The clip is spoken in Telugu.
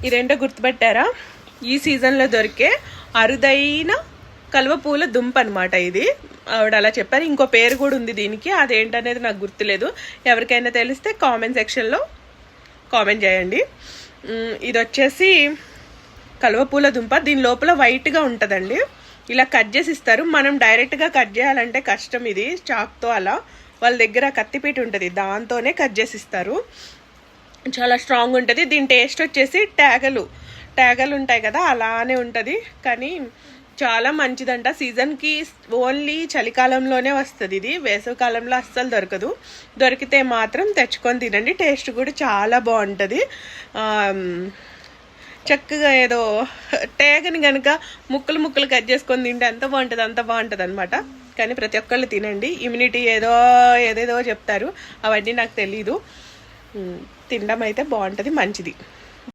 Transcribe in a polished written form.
ఈ రెండో గుర్తుపెట్టారా? ఈ సీజన్లో దొరికే అరుదైన కలువ పూల దుంప అనమాట ఇది. ఆవిడ అలా చెప్పారు. ఇంకో పేరు కూడా ఉంది దీనికి, అదేంటనేది నాకు గుర్తులేదు. ఎవరికైనా తెలిస్తే కామెంట్ సెక్షన్లో కామెంట్ చేయండి. ఇది వచ్చేసి కలువ పూల దుంప. దీని లోపల వైట్గా ఉంటుందండి. ఇలా కట్ చేసి ఇస్తారు. మనం డైరెక్ట్గా కట్ చేయాలంటే కష్టం. ఇది చాక్తో అలా వాళ్ళ దగ్గర కత్తిపీట ఉంటుంది, దాంతోనే కట్ చేసి ఇస్తారు. చాలా స్ట్రాంగ్ ఉంటుంది. దీని టేస్ట్ వచ్చేసి టేగలు ఉంటాయి కదా, అలానే ఉంటుంది. కానీ చాలా మంచిదంట. సీజన్కి ఓన్లీ చలికాలంలోనే వస్తుంది ఇది, వేసవికాలంలో అస్సలు దొరకదు. దొరికితే మాత్రం తెచ్చుకొని తినండి. టేస్ట్ కూడా చాలా బాగుంటుంది. చక్కగా ఏదో టేగని కనుక ముక్కలు కట్ చేసుకొని తింటే అంత బాగుంటుంది అనమాట. కానీ ప్రతి ఒక్కళ్ళు తినండి. ఇమ్యూనిటీ ఏదేదో చెప్తారు, అవన్నీ నాకు తెలీదు. తినడం అయితే బాగుంటుంది, మంచిది.